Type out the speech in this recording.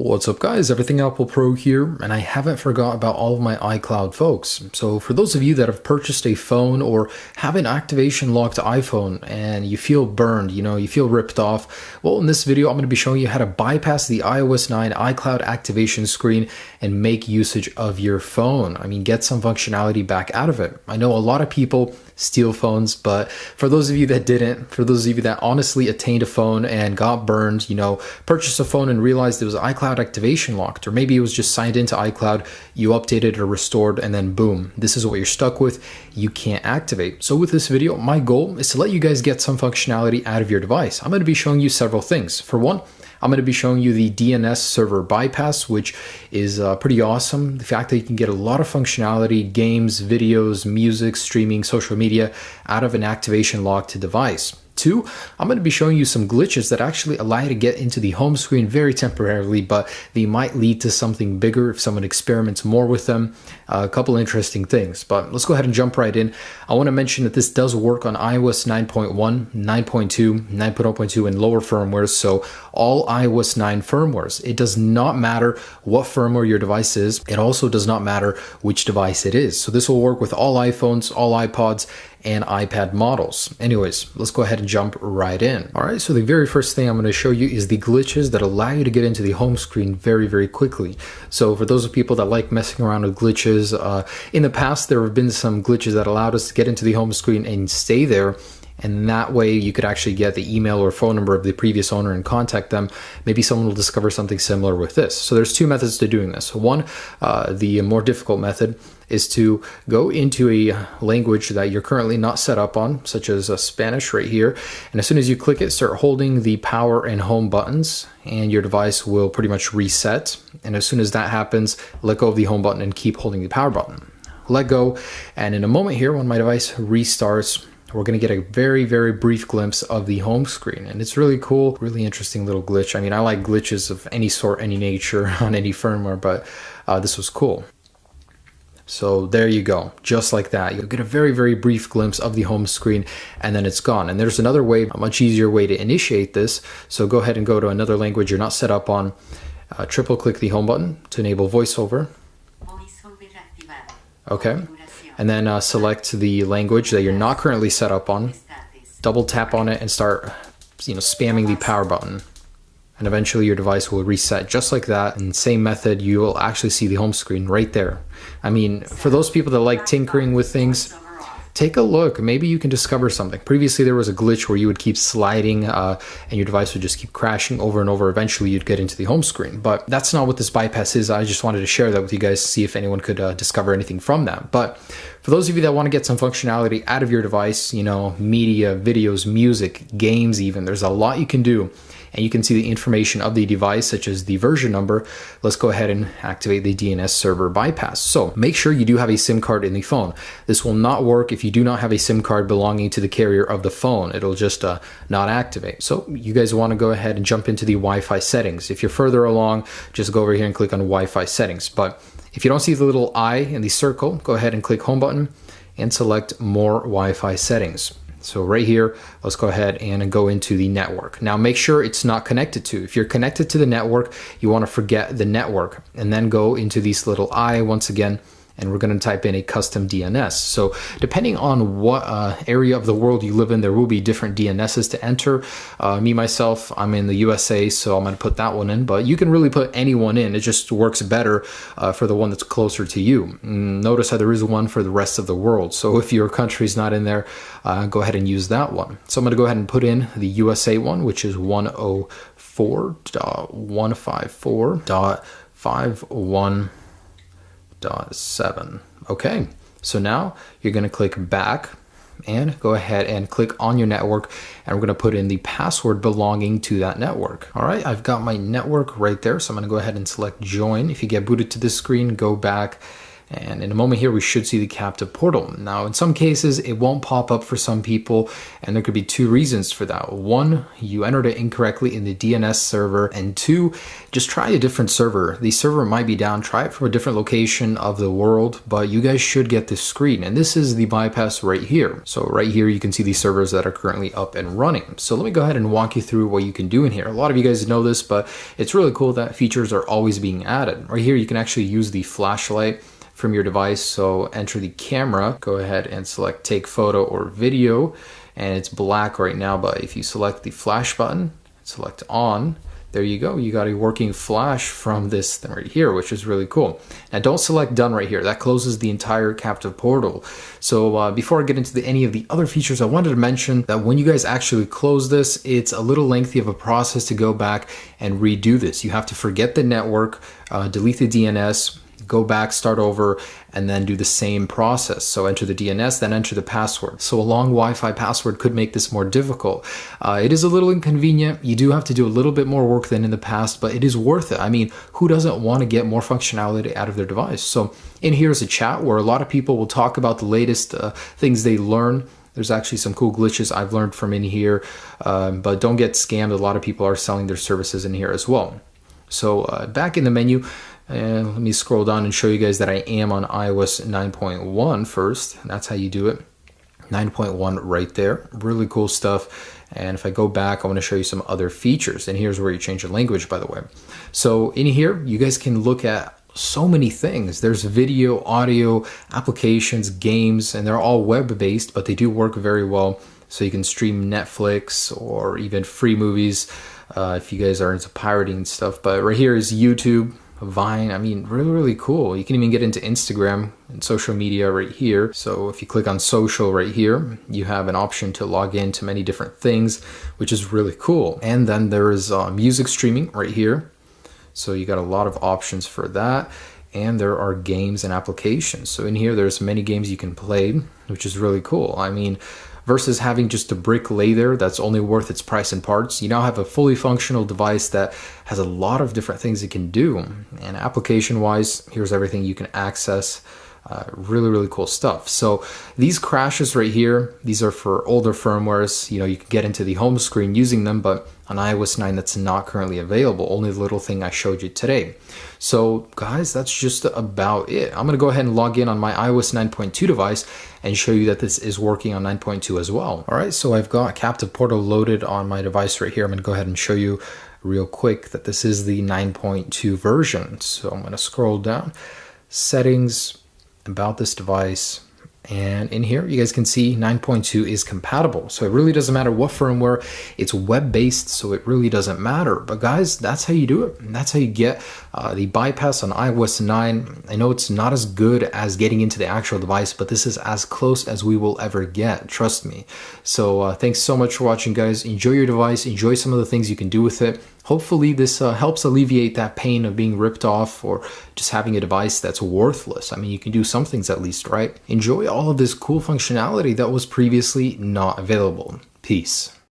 What's up guys, Everything Apple Pro here, and I haven't forgot about all of my iCloud folks. So for those of you that have purchased a phone or have an activation locked iPhone and you feel burned, you feel ripped off, well, in this video I'm going to be showing you how to bypass the iOS 9 iCloud activation screen and make usage of your phone. I mean, get some functionality back out of it. I know a lot of people steal phones, but for those of you that didn't, for those of you that honestly attained a phone and got burned, purchased a phone and realized it was iCloud activation locked, or maybe it was just signed into iCloud, you updated or restored, and then boom, this is what you're stuck with. You can't activate. So with this video, my goal is to let you guys get some functionality out of your device. I'm going to be showing you several things. For one, I'm going to be showing you the DNS server bypass, which is pretty awesome. The fact that you can get a lot of functionality, games, videos, music, streaming, social media out of an activation locked device. Two, I'm going to be showing you some glitches that actually allow you to get into the home screen very temporarily, but they might lead to something bigger if someone experiments more with them. A couple interesting things, but let's go ahead and jump right in. I want to mention that this does work on iOS 9.1, 9.2, 9.0.2, and lower firmwares, so all iOS 9 firmwares. It does not matter what firmware your device is. It also does not matter which device it is. So this will work with all iPhones, all iPods, and iPad models. Anyways, let's go ahead and jump right in. All right, so the very first thing I'm going to show you is the glitches that allow you to get into the home screen very, very quickly. So for those of people that like messing around with glitches, in the past there have been some glitches that allowed us to get into the home screen and stay there. And that way you could actually get the email or phone number of the previous owner and contact them. Maybe someone will discover something similar with this. So there's two methods to doing this. One, the more difficult method is to go into a language that you're currently not set up on, such as Spanish right here. And as soon as you click it, start holding the power and home buttons and your device will pretty much reset. And as soon as that happens, let go of the home button and keep holding the power button. Let go. And in a moment here, when my device restarts, we're going to get a very, very brief glimpse of the home screen. And it's really cool, really interesting little glitch. I mean, I like glitches of any sort, any nature on any firmware, but this was cool. So there you go, just like that. You'll get a very, very brief glimpse of the home screen and then it's gone. And there's another way, a much easier way to initiate this. So go ahead and go to another language you're not set up on. Triple click the home button to enable voiceover. Okay. And then select the language that you're not currently set up on. Double tap on it and start, spamming the power button. And eventually your device will reset just like that. And same method, you will actually see the home screen right there. I mean, for those people that like tinkering with things, take a look. Maybe you can discover something. Previously, there was a glitch where you would keep sliding and your device would just keep crashing over and over. Eventually, you'd get into the home screen. But that's not what this bypass is. I just wanted to share that with you guys to see if anyone could discover anything from that. But for those of you that want to get some functionality out of your device, media, videos, music, games even, there's a lot you can do. And you can see the information of the device, such as the version number. Let's go ahead and activate the DNS server bypass. So make sure you do have a SIM card in the phone. This will not work if you do not have a SIM card belonging to the carrier of the phone. It'll just not activate. So you guys want to go ahead and jump into the Wi-Fi settings. If you're further along, just go over here and click on Wi-Fi settings. But if you don't see the little I in the circle, go ahead and click home button and select more Wi-Fi settings. So right here, let's go ahead and go into the network. Now make sure it's not connected to. If you're connected to the network, you want to forget the network and then go into these little I once again, and we're going to type in a custom DNS. So depending on what area of the world you live in, there will be different DNSs to enter. Myself, I'm in the USA, so I'm going to put that one in, but you can really put any one in. It just works better for the one that's closer to you. Notice how there is one for the rest of the world. So if your country's not in there, go ahead and use that one. So I'm going to go ahead and put in the USA one, which is 104.154.51.7. Okay, so now you're going to click back and go ahead and click on your network, and we're going to put in the password belonging to that network. All right, I've got my network right there, so I'm going to go ahead and select join. If you get booted to this screen, go back And in a moment here, we should see the captive portal. Now, in some cases, it won't pop up for some people, and there could be two reasons for that. One, you entered it incorrectly in the DNS server, and two, just try a different server. The server might be down. Try it from a different location of the world, but you guys should get this screen. And this is the bypass right here. So right here, you can see the servers that are currently up and running. So let me go ahead and walk you through what you can do in here. A lot of you guys know this, but it's really cool that features are always being added. Right here, you can actually use the flashlight from your device. So enter the camera, go ahead and select take photo or video, and it's black right now, but if you select the flash button, select on, there you go. You got a working flash from this thing right here, which is really cool. Now don't select done right here. That closes the entire captive portal. So before I get into any of the other features, I wanted to mention that when you guys actually close this, it's a little lengthy of a process to go back and redo this. You have to forget the network, delete the DNS, go back, start over, and then do the same process. So enter the DNS, then enter the password. So a long Wi-Fi password could make this more difficult. It is a little inconvenient. You do have to do a little bit more work than in the past, but it is worth it. I mean, who doesn't want to get more functionality out of their device? So in here is a chat where a lot of people will talk about the latest things they learn. There's actually some cool glitches I've learned from in here, but don't get scammed. A lot of people are selling their services in here as well. So back in the menu, and let me scroll down and show you guys that I am on iOS 9.1 first. That's how you do it. 9.1 right there. Really cool stuff. And if I go back, I want to show you some other features. And here's where you change the language, by the way. So in here, you guys can look at so many things. There's video, audio, applications, games, and they're all web-based, but they do work very well. So you can stream Netflix or even free movies if you guys are into pirating and stuff. But right here is YouTube, Vine. I mean, really cool. You can even get into Instagram and social media right here. So if you click on social right here, you have an option to log into many different things, which is really cool. And then there is music streaming right here. So you got a lot of options for that. And there are games and applications. So in here, there's many games you can play, which is really cool. I mean, versus having just a brick lay there that's only worth its price in parts, you now have a fully functional device that has a lot of different things it can do. And application wise, here's everything you can access. Really cool stuff. So these crashes right here, these are for older firmwares. You know, you can get into the home screen using them, but on iOS 9 that's not currently available. Only the little thing I showed you today. So guys, that's just about it. I'm gonna go ahead and log in on my iOS 9.2 device and show you that this is working on 9.2 as well. All right, so I've got Captive Portal loaded on my device right here. I'm gonna go ahead and show you real quick that this is the 9.2 version. So I'm gonna scroll down, settings, about this device, and in here you guys can see 9.2 is compatible. So it really doesn't matter what firmware, it's web-based, so it really doesn't matter. But guys, that's how you do it. And that's how you get the bypass on iOS 9. I know it's not as good as getting into the actual device, but this is as close as we will ever get, trust me. So thanks so much for watching, guys. Enjoy your device, enjoy some of the things you can do with it. Hopefully this helps alleviate that pain of being ripped off or just having a device that's worthless. I mean, you can do some things at least, right? Enjoy all of this cool functionality that was previously not available. Peace.